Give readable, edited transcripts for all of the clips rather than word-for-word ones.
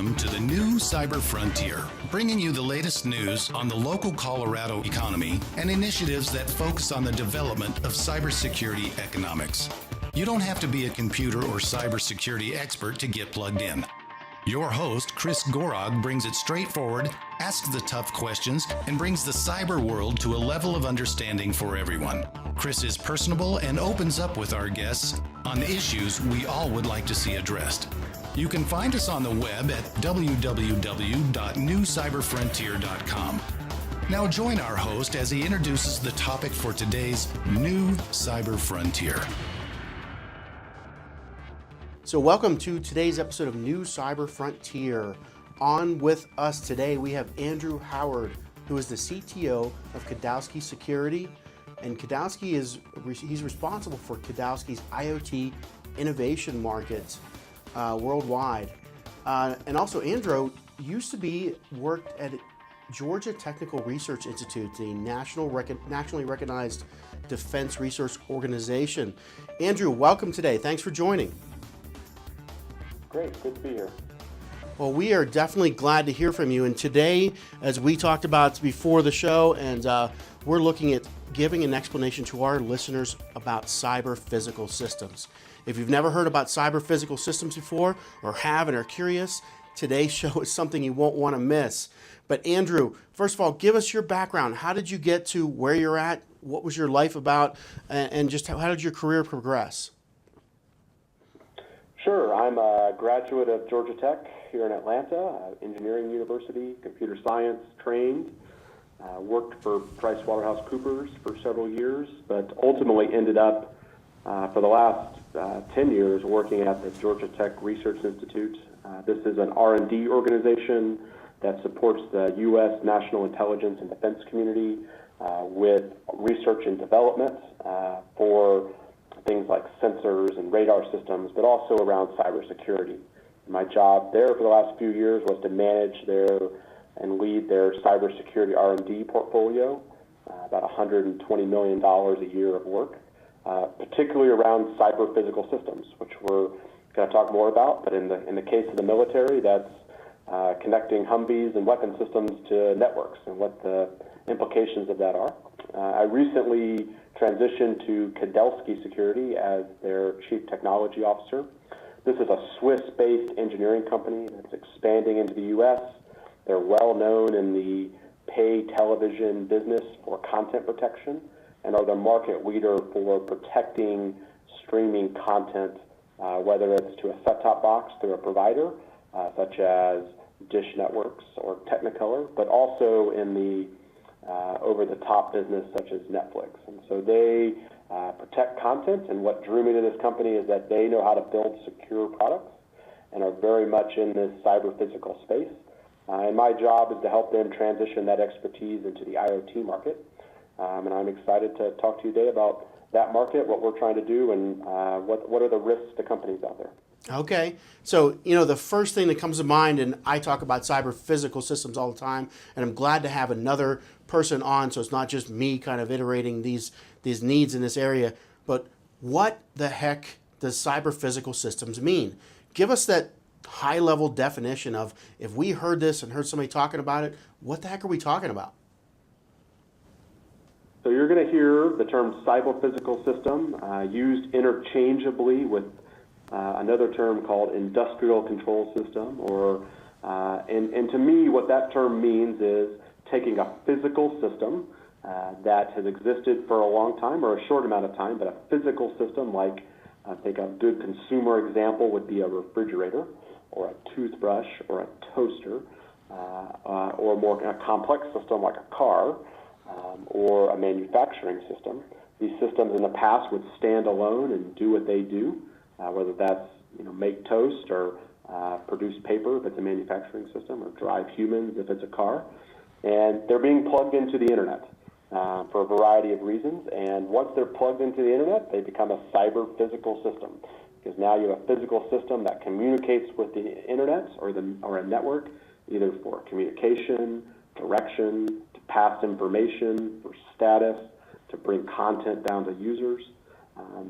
Welcome to the new Cyber Frontier, bringing you the latest news on the local Colorado economy and initiatives that focus on the development of cybersecurity economics. You don't have to be a computer or cybersecurity expert to get plugged in. Your host, Chris Gorog, brings it straightforward, asks the tough questions, and brings the cyber world to a level of understanding for everyone. Chris is personable and opens up with our guests on the issues we all would like to see addressed. You can find us on the web at www.newcyberfrontier.com. Now join our host as he introduces the topic for today's new Cyber Frontier. So welcome to today's episode of New Cyber Frontier. On with us today, we have Andrew Howard, who is the CTO of Kudelski Security. And Kudelski he's responsible for Kudelski's IoT innovation market worldwide. And also Andrew worked at Georgia Technical Research Institute, the nationally recognized defense research organization. Andrew, welcome today. Thanks for joining. Great, good to be here. Well, we are definitely glad to hear from you. And today, as we talked about before the show, and we're looking at giving an explanation to our listeners about cyber physical systems. If you've never heard about cyber physical systems before, or have and are curious, today's show is something you won't want to miss. But Andrew, first of all, give us your background. How did you get to where you're at? What was your life about? And just how did your career progress? Sure, I'm a graduate of Georgia Tech here in Atlanta, engineering university, computer science trained. Worked for PricewaterhouseCoopers for several years, but ultimately ended up for the last 10 years working at the Georgia Tech Research Institute. This is an R&D organization that supports the U.S. national intelligence and defense community with research and development for things like sensors and radar systems, but also around cybersecurity. My job there for the last few years was to manage and lead their cybersecurity R&D portfolio, about $120 million a year of work, particularly around cyber physical systems, which we're going to talk more about. But in the case of the military, that's connecting Humvees and weapon systems to networks and what the implications of that are. I recently transitioned to Kudelski Security as their Chief Technology Officer. This is a Swiss-based engineering company that's expanding into the U.S. They're well known in the pay television business for content protection and are the market leader for protecting streaming content, whether it's to a set-top box through a provider, such as Dish Networks or Technicolor, but also in the over-the-top business such as Netflix. And so they protect content, and what drew me to this company is that they know how to build secure products and are very much in this cyber-physical space. And my job is to help them transition that expertise into the IoT market. And I'm excited to talk to you today about that market, what we're trying to do, and what are the risks to companies out there. Okay, so the first thing that comes to mind, and I talk about cyber physical systems all the time, and I'm glad to have another person on, so it's not just me kind of iterating these needs in this area. But what the heck does cyber physical systems mean? Give us that high-level definition of, if we heard this and heard somebody talking about it, what the heck are we talking about? So you're going to hear the term cyber physical system used interchangeably with another term called industrial control system, and to me what that term means is taking a physical system that has existed for a long time or a short amount of time, but a physical system like, I think a good consumer example would be a refrigerator or a toothbrush or a toaster, or more a complex system like a car or a manufacturing system. These systems in the past would stand alone and do what they do, whether that's make toast or produce paper if it's a manufacturing system, or drive humans if it's a car. And they're being plugged into the internet for a variety of reasons. And once they're plugged into the internet, they become a cyber physical system, because now you have a physical system that communicates with the internet or a network, either for communication, direction, to pass information, for status, to bring content down to users.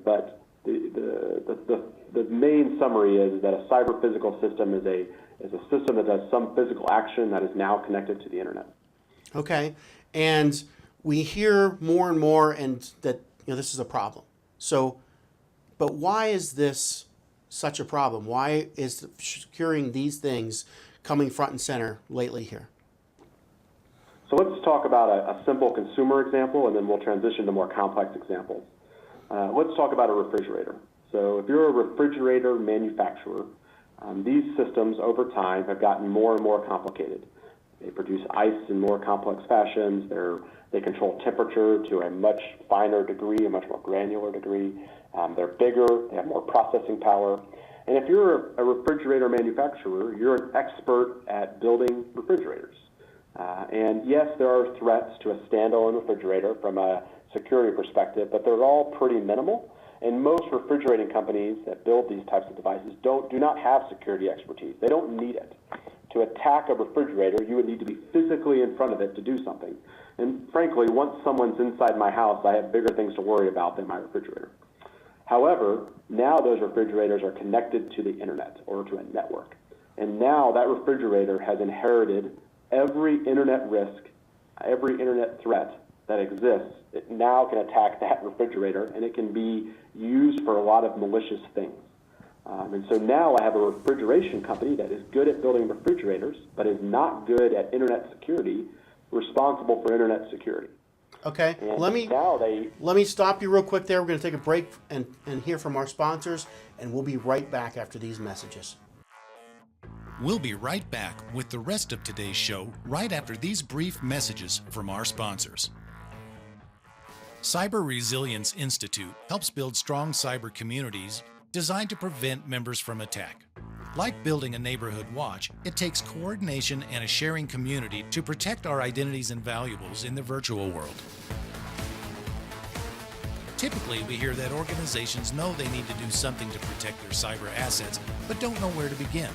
But the main summary is that a cyber physical system is a system that does some physical action that is now connected to the internet. Okay, and we hear more and more, and that this is a problem. So, but why is this such a problem? Why is securing these things coming front and center lately here? So let's talk about a simple consumer example, and then we'll transition to more complex examples. Let's talk about a refrigerator. So if you're a refrigerator manufacturer, these systems over time have gotten more and more complicated. They produce ice in more complex fashions. They control temperature to a much finer degree, a much more granular degree. They're bigger. They have more processing power. And if you're a refrigerator manufacturer, you're an expert at building refrigerators. And yes, there are threats to a standalone refrigerator from a security perspective, but they're all pretty minimal. And most refrigerating companies that build these types of devices do not have security expertise. They don't need it. To attack a refrigerator, you would need to be physically in front of it to do something. And frankly, once someone's inside my house, I have bigger things to worry about than my refrigerator. However, now those refrigerators are connected to the internet or to a network. And now that refrigerator has inherited every internet risk, every internet threat that exists. It now can attack that refrigerator, and it can be used for a lot of malicious things. And so now I have a refrigeration company that is good at building refrigerators, but is not good at internet security, responsible for internet security. Okay, And let me stop you real quick there. We're going to take a break and hear from our sponsors, and we'll be right back after these messages. We'll be right back with the rest of today's show right after these brief messages from our sponsors. Cyber Resilience Institute helps build strong cyber communities designed to prevent members from attack. Like building a neighborhood watch, it takes coordination and a sharing community to protect our identities and valuables in the virtual world. Typically, we hear that organizations know they need to do something to protect their cyber assets, but don't know where to begin.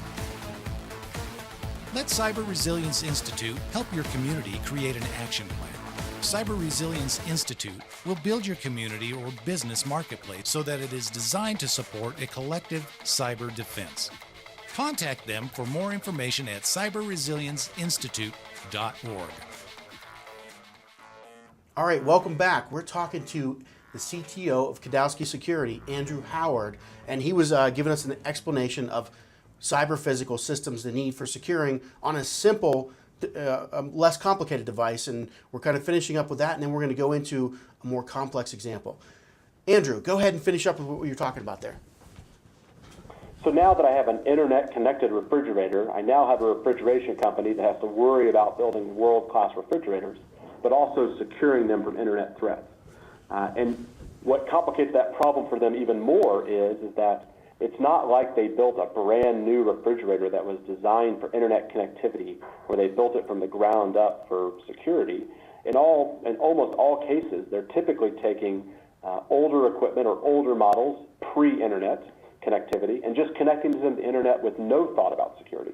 Let Cyber Resilience Institute help your community create an action plan. Cyber Resilience Institute will build your community or business marketplace so that it is designed to support a collective cyber defense. Contact them for more information at cyberresilienceinstitute.org. All right, welcome back. We're talking to the CTO of Kudelski Security, Andrew Howard, and he was giving us an explanation of cyber physical systems, the need for securing on a simple, less complicated device, and we're kind of finishing up with that, and then we're going to go into a more complex example. Andrew, go ahead and finish up with what you're talking about there. So now that I have an internet-connected refrigerator, I now have a refrigeration company that has to worry about building world-class refrigerators, but also securing them from internet threats. And what complicates that problem for them even more is that it's not like they built a brand new refrigerator that was designed for internet connectivity, where they built it from the ground up for security. In almost all cases, they're typically taking older equipment or older models, pre-internet connectivity, and just connecting to the internet with no thought about security.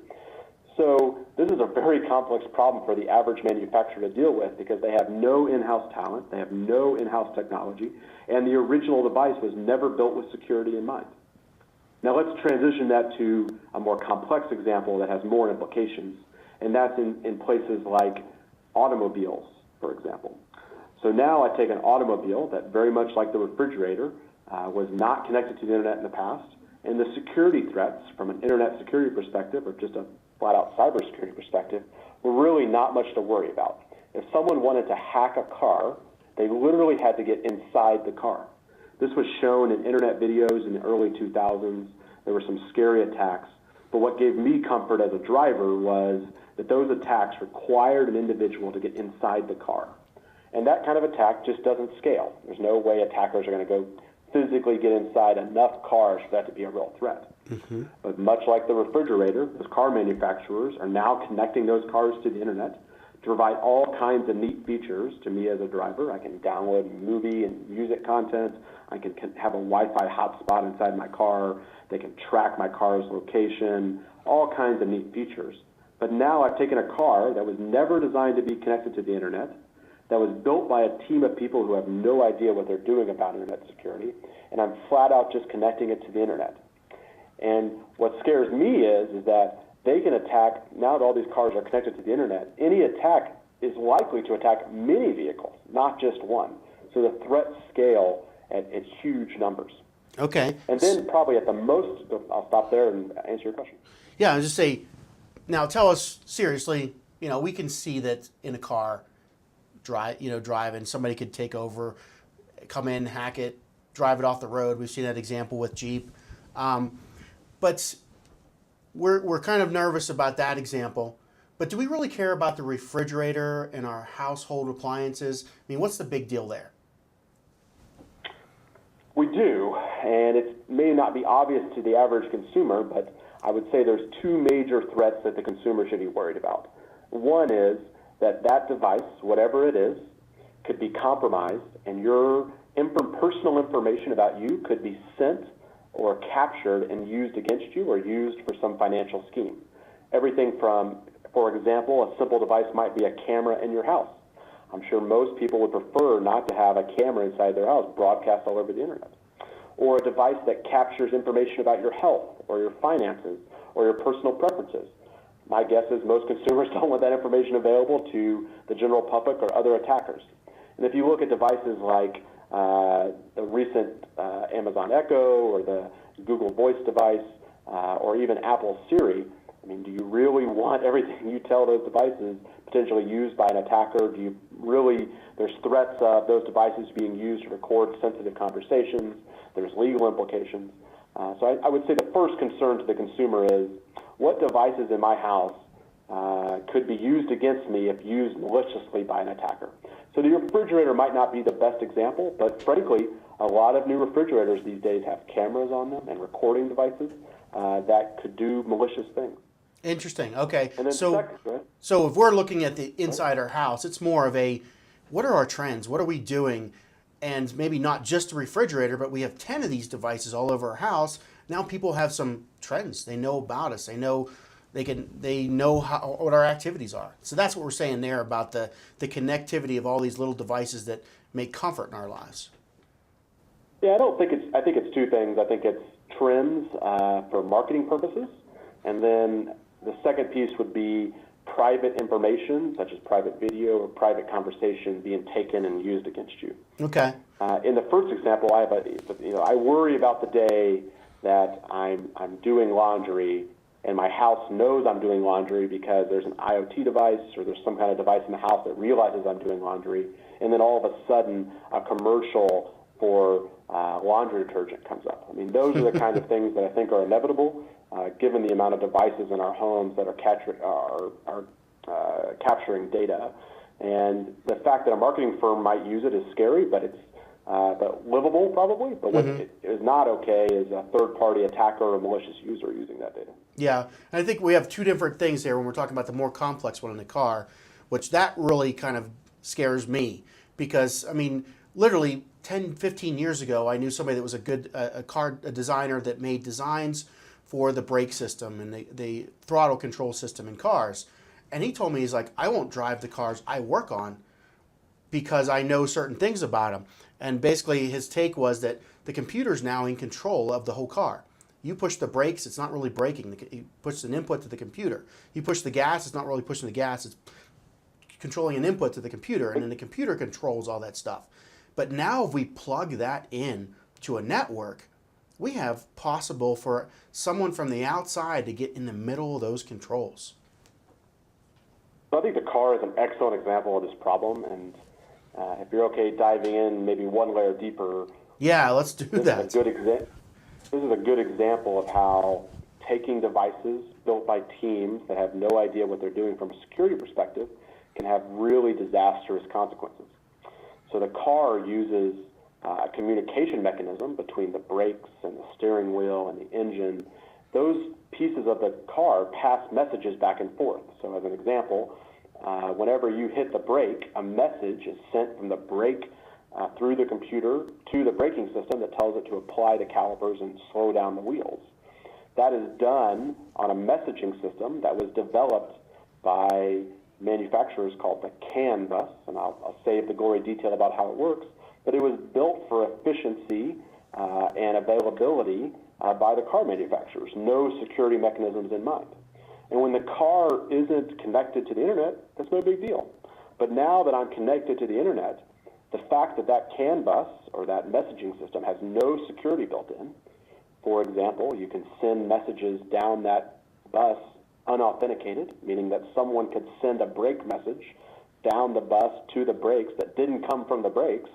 So this is a very complex problem for the average manufacturer to deal with because they have no in-house talent, they have no in-house technology, and the original device was never built with security in mind. Now let's transition that to a more complex example that has more implications, and that's in places like automobiles, for example. So now I take an automobile that, very much like the refrigerator, was not connected to the internet in the past, and the security threats from an internet security perspective, or just a flat-out cybersecurity perspective, were really not much to worry about. If someone wanted to hack a car, they literally had to get inside the car. This was shown in internet videos in the early 2000s. There were some scary attacks. But what gave me comfort as a driver was that those attacks required an individual to get inside the car. And that kind of attack just doesn't scale. There's no way attackers are going to go physically get inside enough cars for that to be a real threat. Mm-hmm. But much like the refrigerator, those car manufacturers are now connecting those cars to the internet to provide all kinds of neat features to me as a driver. I can download movie and music content. I can have a Wi-Fi hotspot inside my car. They can track my car's location, all kinds of neat features. But now I've taken a car that was never designed to be connected to the internet, that was built by a team of people who have no idea what they're doing about internet security, and I'm flat out just connecting it to the internet. And what scares me is that they can attack, now that all these cars are connected to the internet, any attack is likely to attack many vehicles, not just one. So the threats scale at huge numbers. Okay. And then probably at the most, I'll stop there and answer your question. Yeah, I'll just say, now tell us seriously, we can see that in a car, driving, somebody could take over, come in, hack it, drive it off the road. We've seen that example with Jeep. But we're kind of nervous about that example. But do we really care about the refrigerator and our household appliances? I mean, what's the big deal there? We do, and it may not be obvious to the average consumer, but I would say there's two major threats that the consumer should be worried about. One is that device, whatever it is, could be compromised, and your personal information about you could be sent or captured and used against you or used for some financial scheme. Everything from, for example, a simple device might be a camera in your house. I'm sure most people would prefer not to have a camera inside their house broadcast all over the internet. Or a device that captures information about your health or your finances or your personal preferences. My guess is most consumers don't want that information available to the general public or other attackers. And if you look at devices like the recent Amazon Echo or the Google Voice device or even Apple Siri, I mean, do you really want everything you tell those devices potentially used by an attacker? Do you really, there's threats of those devices being used to record sensitive conversations. There's legal implications. So I would say the first concern to the consumer is what devices in my house could be used against me if used maliciously by an attacker. So the refrigerator might not be the best example, but frankly, a lot of new refrigerators these days have cameras on them and recording devices that could do malicious things. Interesting. Okay. And then so if we're looking at the inside our house, it's more of a, what are our trends? What are we doing? And maybe not just a refrigerator, but we have 10 of these devices all over our house. Now people have some trends. They know about us. They know what our activities are. So that's what we're saying there about the connectivity of all these little devices that make comfort in our lives. Yeah, I think it's two things. I think it's trends for marketing purposes, and then the second piece would be private information, such as private video or private conversation being taken and used against you. Okay. In the first example, I worry about the day that I'm doing laundry and my house knows I'm doing laundry because there's an IoT device or there's some kind of device in the house that realizes I'm doing laundry, and then all of a sudden a commercial for laundry detergent comes up. I mean, those are the kind of things that I think are inevitable, given the amount of devices in our homes that are capturing data. And the fact that a marketing firm might use it is scary, but it's livable probably. But what is not okay is a third-party attacker or malicious user using that data. Yeah, and I think we have two different things there when we're talking about the more complex one in the car, which that really kind of scares me because, I mean, literally 10, 15 years ago, I knew somebody that was a designer that made designs for the brake system and the throttle control system in cars. And he told me, he's like, I won't drive the cars I work on because I know certain things about them. And basically his take was that the computer's now in control of the whole car. You push the brakes, it's not really braking. You push an input to the computer. You push the gas, it's not really pushing the gas. It's controlling an input to the computer, and then the computer controls all that stuff. But now if we plug that in to a network, we have possible for someone from the outside to get in the middle of those controls. So I think the car is an excellent example of this problem, and if you're okay diving in maybe one layer deeper. Yeah, let's do that. This is a good example of how taking devices built by teams that have no idea what they're doing from a security perspective can have really disastrous consequences. So the car uses a communication mechanism between the brakes and the steering wheel and the engine. Those pieces of the car pass messages back and forth. So as an example, whenever you hit the brake, a message is sent from the brake through the computer to the braking system that tells it to apply the calipers and slow down the wheels. That is done on a messaging system that was developed by manufacturers called the CAN bus, and I'll save the gory detail about how it works, but it was built for efficiency and availability by the car manufacturers, no security mechanisms in mind. And when the car isn't connected to the internet, that's no big deal. But now that I'm connected to the internet, the fact that that CAN bus or that messaging system has no security built in, for example, you can send messages down that bus unauthenticated, meaning that someone could send a brake message down the bus to the brakes that didn't come from the brakes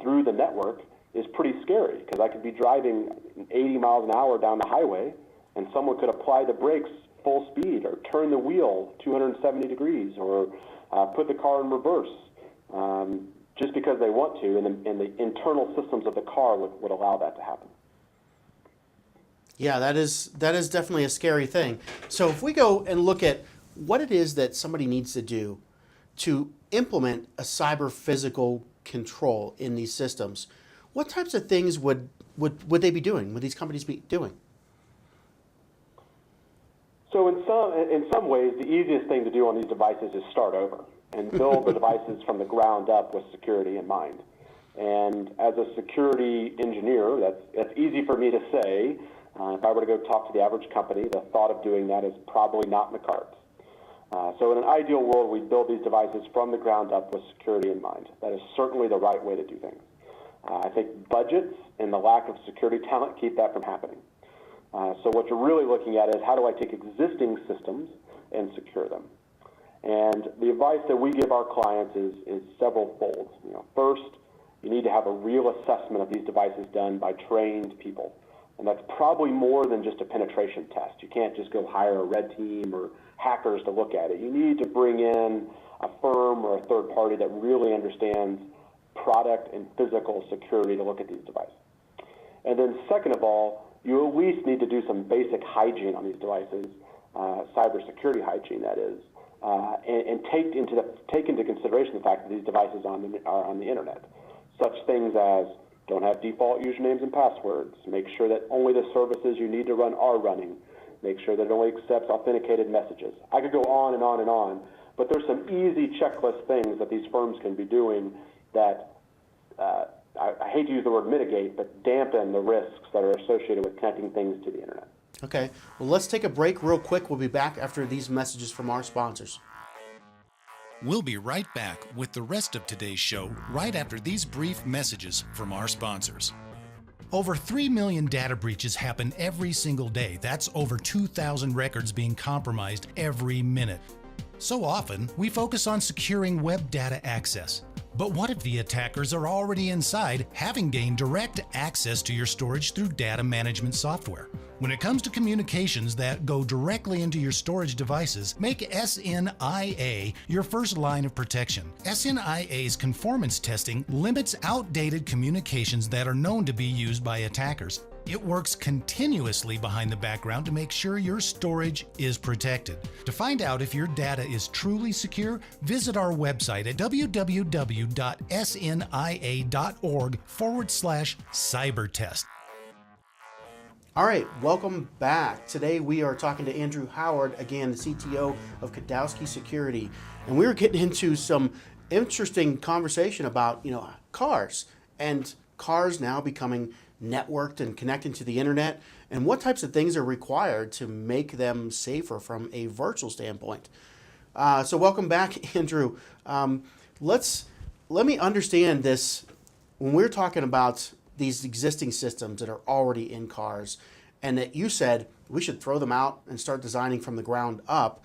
through the network, is pretty scary, because I could be driving 80 miles an hour down the highway and someone could apply the brakes full speed or turn the wheel 270 degrees or put the car in reverse just because they want to, and the internal systems of the car would allow that to happen. Yeah, that is definitely a scary thing. So if we go and look at what it is that somebody needs to do to implement a cyber physical control in these systems, what types of things would they be doing? Would these companies be doing? So in some ways, the easiest thing to do on these devices is start over and build the devices from the ground up with security in mind. And as a security engineer, that's easy for me to say. If I were to go talk to the average company, the thought of doing that is probably not in the cards. So in an ideal world, we build these devices from the ground up with security in mind. That is certainly the right way to do things. I think budgets and the lack of security talent keep that from happening. So what you're really looking at is, how do I take existing systems and secure them? And the advice that we give our clients is several-fold. First, you need to have a real assessment of these devices done by trained people. And that's probably more than just a penetration test. You can't just go hire a red team or hackers to look at it. You need to bring in a firm or a third party that really understands product and physical security to look at these devices. And then second of all, you at least need to do some basic hygiene on these devices, cybersecurity hygiene, that is, and take into consideration the fact that these devices are on the internet. Such things as don't have default usernames and passwords. Make sure that only the services you need to run are running. Make sure that it only accepts authenticated messages. I could go on and on and on, but there's some easy checklist things that these firms can be doing that, I hate to use the word mitigate, but dampen the risks that are associated with connecting things to the internet. Okay, well, let's take a break real quick. We'll be back after these messages from our sponsors. We'll be right back with the rest of today's show right after these brief messages from our sponsors. Over 3 million data breaches happen every single day. That's over 2,000 records being compromised every minute. So often, we focus on securing web data access. But what if the attackers are already inside, having gained direct access to your storage through data management software? When it comes to communications that go directly into your storage devices, make SNIA your first line of protection. SNIA's conformance testing limits outdated communications that are known to be used by attackers. It works continuously behind the background to make sure your storage is protected. To find out if your data is truly secure, visit our website at www.snia.org/cybertest. All right, welcome back. Today we are talking to Andrew Howard, again, the CTO of Kudelski Security. And we were getting into some interesting conversation about, cars, and cars now becoming networked and connecting to the internet, and what types of things are required to make them safer from a virtual standpoint. So welcome back, Andrew. Let me understand this. When we're talking about these existing systems that are already in cars, and that you said we should throw them out and start designing from the ground up,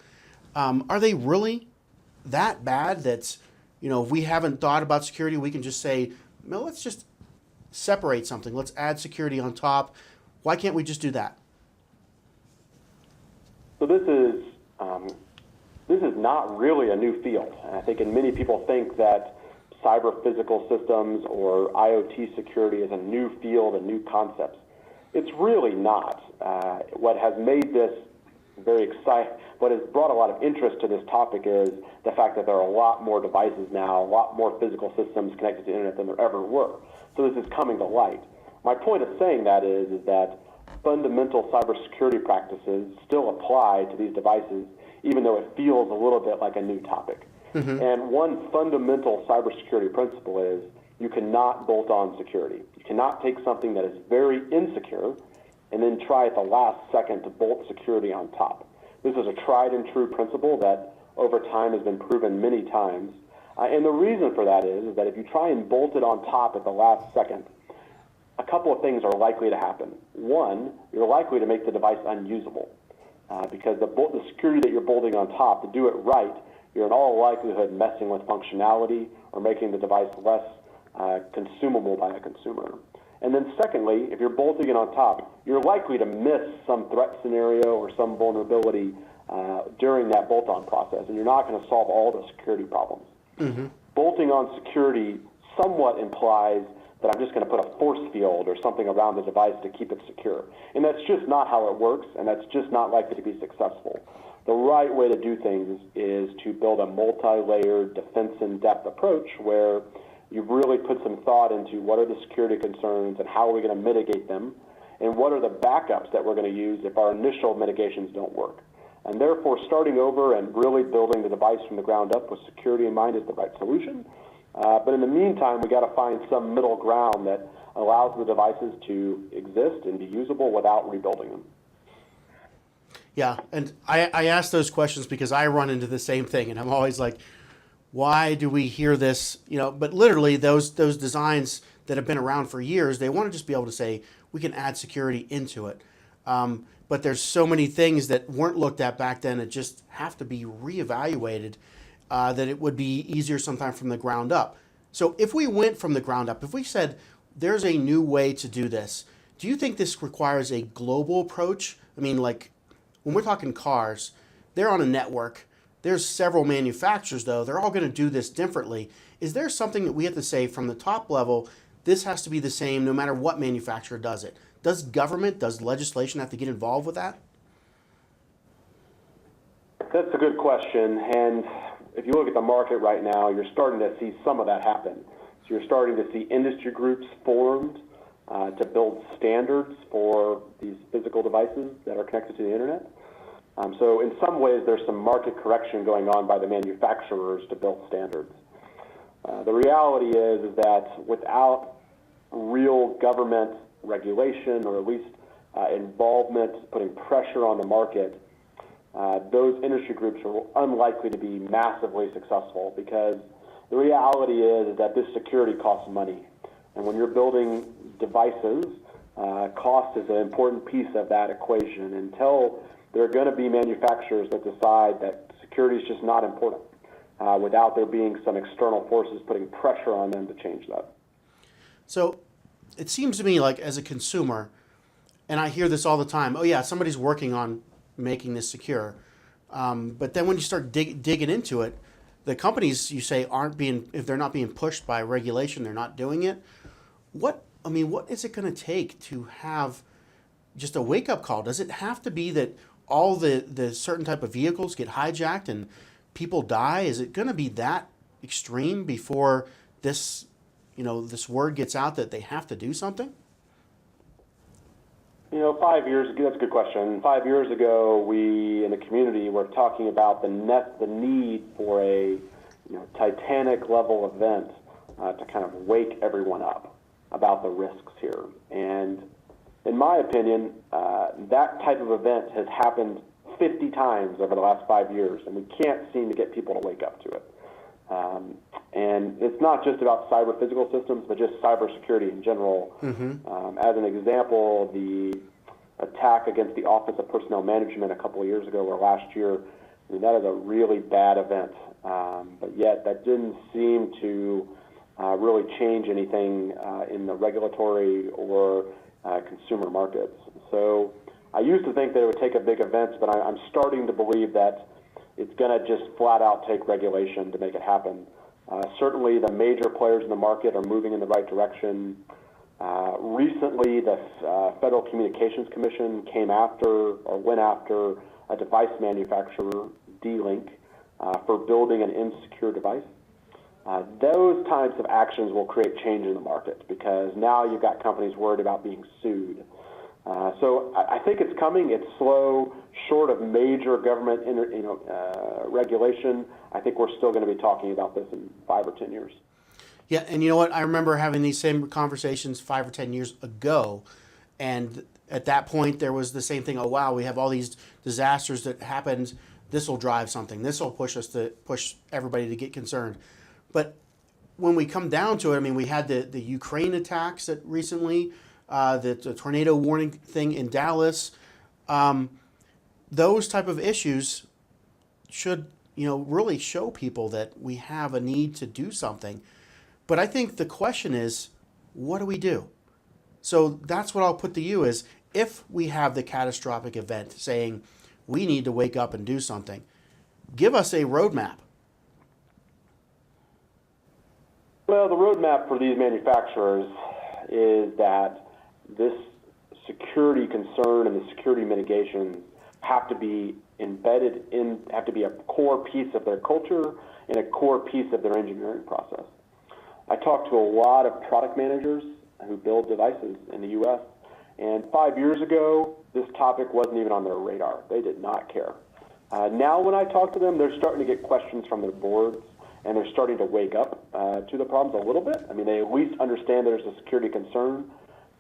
are they really that bad that, if we haven't thought about security, we can just say, no, let's just separate something. Let's add security on top. Why can't we just do that? So this is not really a new field. I think many people think that cyber physical systems or IoT security is a new field, a new concept. It's really not. What has made this very exciting, what has brought a lot of interest to this topic is the fact that there are a lot more devices now, a lot more physical systems connected to the internet than there ever were. So this is coming to light. My point of saying that is that fundamental cybersecurity practices still apply to these devices, even though it feels a little bit like a new topic. And one fundamental cybersecurity principle is you cannot bolt on security. You cannot take something that is very insecure and then try at the last second to bolt security on top. This is a tried and true principle that over time has been proven many times. And the reason for that is that if you try and bolt it on top at the last second, a couple of things are likely to happen. One, you're likely to make the device unusable because the security that you're bolting on top, to do it right, you're in all likelihood messing with functionality or making the device less consumable by a consumer. And then secondly, if you're bolting it on top, you're likely to miss some threat scenario or some vulnerability during that bolt-on process, and you're not going to solve all the security problems. Bolting on security somewhat implies that I'm just going to put a force field or something around the device to keep it secure. And that's just not how it works, and that's just not likely to be successful. The right way to do things is to build a multi-layered defense-in-depth approach where you've really put some thought into what are the security concerns and how are we going to mitigate them, and what are the backups that we're going to use if our initial mitigations don't work. And therefore, starting over and really building the device from the ground up with security in mind is the right solution. But in the meantime, we got to find some middle ground that allows the devices to exist and be usable without rebuilding them. Yeah, and I ask those questions because I run into the same thing, and I'm always like, why do we hear this? But literally those designs that have been around for years, they want to just be able to say, we can add security into it. But there's so many things that weren't looked at back then that just have to be reevaluated, that it would be easier sometime from the ground up. So if we went from the ground up, if we said there's a new way to do this, do you think this requires a global approach? I mean, like when we're talking cars, they're on a network. There's several manufacturers, though. They're all going to do this differently. Is there something that we have to say from the top level, this has to be the same no matter what manufacturer does it? Does government, does legislation have to get involved with that? That's a good question. And if you look at the market right now, you're starting to see some of that happen. So you're starting to see industry groups formed to build standards for these physical devices that are connected to the internet. So in some ways, there's some market correction going on by the manufacturers to build standards. The reality is that without real government regulation or at least involvement, putting pressure on the market, those industry groups are unlikely to be massively successful because the reality is that this security costs money. And when you're building devices, cost is an important piece of that equation. Until there are going to be manufacturers that decide that security is just not important without there being some external forces putting pressure on them to change that. So it seems to me like as a consumer, and I hear this all the time, oh yeah, somebody's working on making this secure. But then when you start digging into it, the companies you say if they're not being pushed by regulation, they're not doing it. What is it going to take to have just a wake-up call? Does it have to be that all the certain type of vehicles get hijacked and people die? Is it going to be that extreme before this word gets out that they have to do something? 5 years ago, that's a good question. 5 years ago, we in the community were talking about the need for a Titanic level event to kind of wake everyone up about the risks here. And in my opinion, that type of event has happened 50 times over the last 5 years, and we can't seem to get people to wake up to it. And it's not just about cyber physical systems, but just cybersecurity in general. As an example, the attack against the Office of Personnel Management a couple of years ago or last year, that is a really bad event. But yet that didn't seem to really change anything in the regulatory or consumer markets. So I used to think that it would take a big event, but I'm starting to believe that it's going to just flat out take regulation to make it happen. Certainly the major players in the market are moving in the right direction. Recently, the Federal Communications Commission went after a device manufacturer, D-Link, for building an insecure device. Those types of actions will create change in the market because now you've got companies worried about being sued. So I think it's coming. It's slow, short of major government regulation. I think we're still going to be talking about this in 5 or 10 years. Yeah, and you know what? I remember having these same conversations 5 or 10 years ago, and at that point there was the same thing. Oh wow, we have all these disasters that happened. This will drive something. This will push everybody to get concerned. But when we come down to it, I mean, we had the Ukraine attacks that recently, the tornado warning thing in Dallas. Those type of issues should, really show people that we have a need to do something. But I think the question is, what do we do? So that's what I'll put to you is, if we have the catastrophic event saying we need to wake up and do something, give us a roadmap. Well, the roadmap for these manufacturers is that this security concern and the security mitigation have to be embedded in, have to be a core piece of their culture and a core piece of their engineering process. I talked to a lot of product managers who build devices in the U.S., and 5 years ago, this topic wasn't even on their radar. They did not care. Now when I talk to them, they're starting to get questions from their boards, and they're starting to wake up to the problems a little bit. I mean, they at least understand there's a security concern.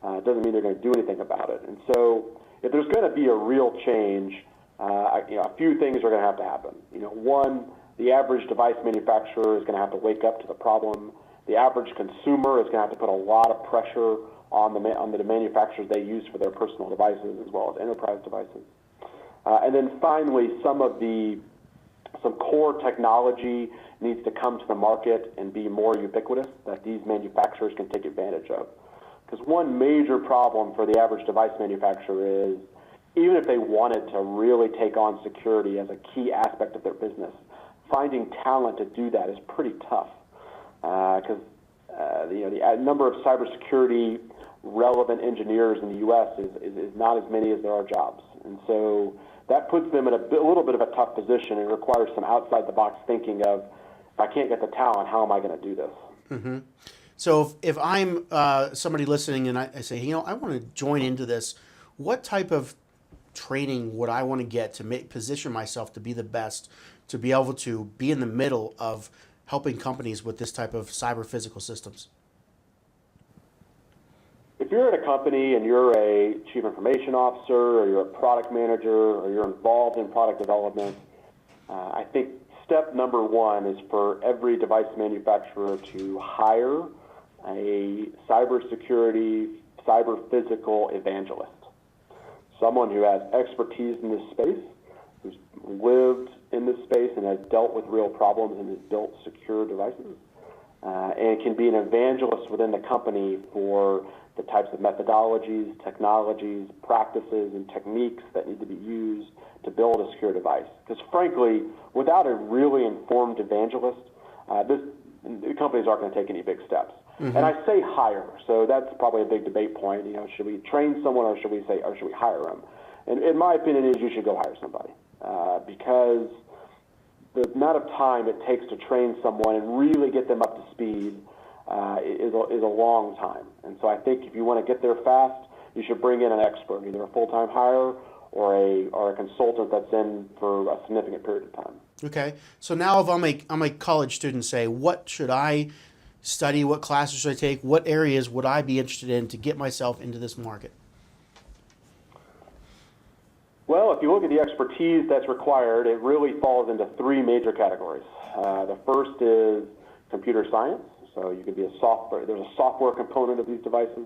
It doesn't mean they're going to do anything about it. And so if there's going to be a real change, a few things are going to have to happen. One, the average device manufacturer is going to have to wake up to the problem. The average consumer is going to have to put a lot of pressure on the manufacturers they use for their personal devices as well as enterprise devices. And then finally, some core technology needs to come to the market and be more ubiquitous that these manufacturers can take advantage of. Because one major problem for the average device manufacturer is, even if they wanted to really take on security as a key aspect of their business, finding talent to do that is pretty tough. Because the number of cybersecurity relevant engineers in the U.S. is not as many as there are jobs. And so that puts them in a little bit of a tough position and requires some outside-the-box thinking of, if I can't get the talent, how am I going to do this? Mm-hmm. So if I'm somebody listening and I say, I want to join into this, what type of training would I want to get to position myself to be the best, to be able to be in the middle of helping companies with this type of cyber physical systems? If you're at a company and you're a chief information officer or you're a product manager or you're involved in product development, I think step number one is for every device manufacturer to hire a cybersecurity, cyber physical evangelist, someone who has expertise in this space, who's lived in this space and has dealt with real problems and has built secure devices, and can be an evangelist within the company for the types of methodologies, technologies, practices, and techniques that need to be used to build a secure device. Because frankly, without a really informed evangelist, the companies aren't going to take any big steps. Mm-hmm. And I say hire, so that's probably a big debate point. Should we train someone or should we hire them? And in my opinion, is you should go hire somebody, because the amount of time it takes to train someone and really get them up to speed is a long time. And so I think if you want to get there fast, you should bring in an expert, either a full-time hire or a consultant that's in for a significant period of time. Okay. So now if I'm a college student, say, what should I study? What classes should I take? What areas would I be interested in to get myself into this market? Well, if you look at the expertise that's required, it really falls into 3 major categories. The first is computer science. So you could be there's a software component of these devices.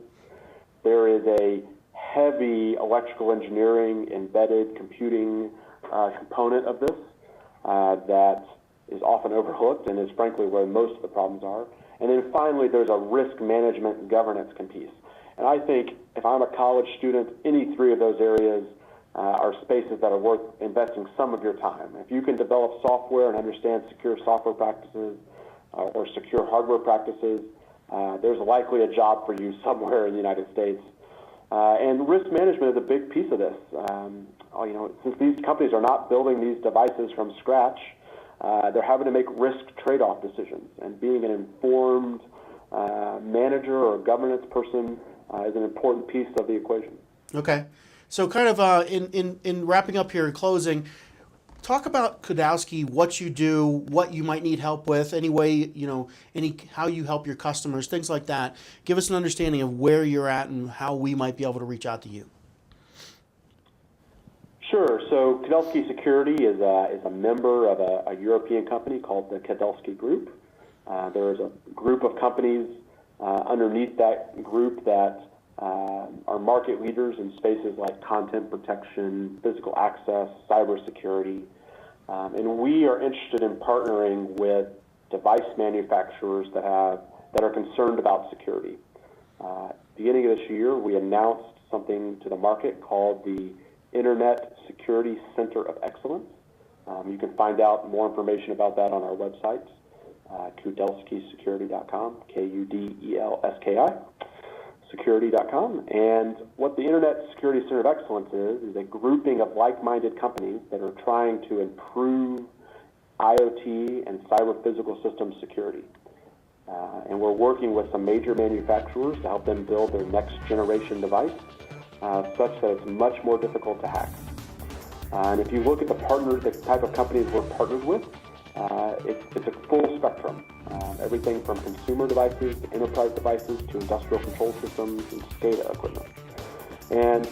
There is a heavy electrical engineering, embedded computing component of this that is often overlooked and is frankly where most of the problems are. And then finally, there's a risk management and governance piece. And I think if I'm a college student, any 3 of those areas are spaces that are worth investing some of your time. If you can develop software and understand secure software practices or secure hardware practices, there's likely a job for you somewhere in the United States. And risk management is a big piece of this. Since these companies are not building these devices from scratch, they're having to make risk trade-off decisions. And being an informed manager or governance person is an important piece of the equation. Okay. So kind of in wrapping up here and closing, talk about Kudelski, what you do, what you might need help with, any way, how you help your customers, things like that. Give us an understanding of where you're at and how we might be able to reach out to you. Sure. So Kudelski Security is a member of a European company called the Kudelski Group. There is a group of companies underneath that group that are market leaders in spaces like content protection, physical access, cybersecurity, and we are interested in partnering with device manufacturers that are concerned about security. Beginning of this year, we announced something to the market called the Internet Security Center of Excellence. You can find out more information about that on our website, kudelskisecurity.com, Kudelski, security.com. And what the Internet Security Center of Excellence is a grouping of like-minded companies that are trying to improve IoT and cyber physical system security. And we're working with some major manufacturers to help them build their next generation device such that it's much more difficult to hack. And if you look at the type of companies we're partnered with, it's a full spectrum. Everything from consumer devices to enterprise devices to industrial control systems and SCADA equipment. And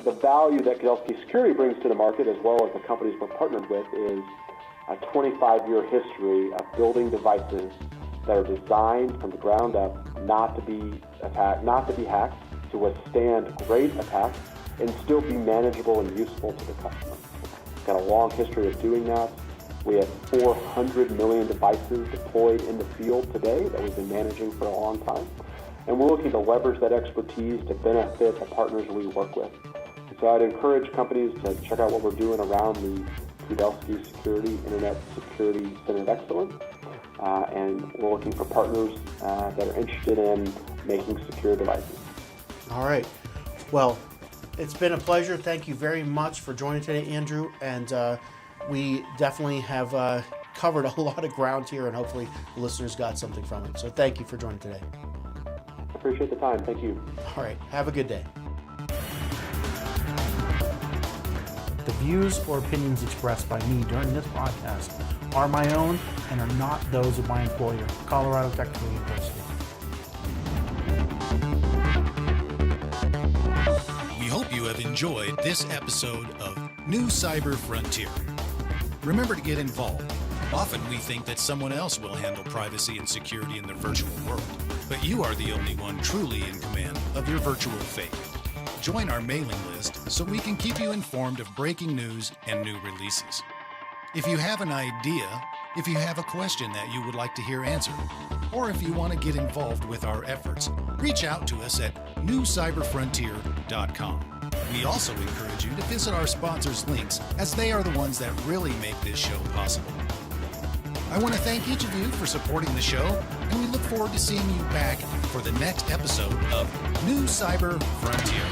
the value that Kudelski Security brings to the market, as well as the companies we're partnered with, is a 25-year history of building devices that are designed from the ground up not to be hacked, to withstand great attacks, and still be manageable and useful to the customer. We've got a long history of doing that. We have 400 million devices deployed in the field today that we've been managing for a long time. And we're looking to leverage that expertise to benefit the partners we work with. So I'd encourage companies to check out what we're doing around the Kudelski Security, Internet Security Center of Excellence. And we're looking for partners that are interested in making secure devices. All right. Well, it's been a pleasure. Thank you very much for joining today, Andrew. And we definitely have covered a lot of ground here, and hopefully the listeners got something from it. So thank you for joining today. Appreciate the time. Thank you. All right. Have a good day. The views or opinions expressed by me during this podcast are my own and are not those of my employer, Colorado Technical University. We hope you have enjoyed this episode of New Cyber Frontier. Remember to get involved. Often we think that someone else will handle privacy and security in the virtual world, but you are the only one truly in command of your virtual fate. Join our mailing list so we can keep you informed of breaking news and new releases. If you have an idea, if you have a question that you would like to hear answered, or if you want to get involved with our efforts, reach out to us at newcyberfrontier.com. We also encourage you to visit our sponsors' links, as they are the ones that really make this show possible. I want to thank each of you for supporting the show, and we look forward to seeing you back for the next episode of New Cyber Frontier.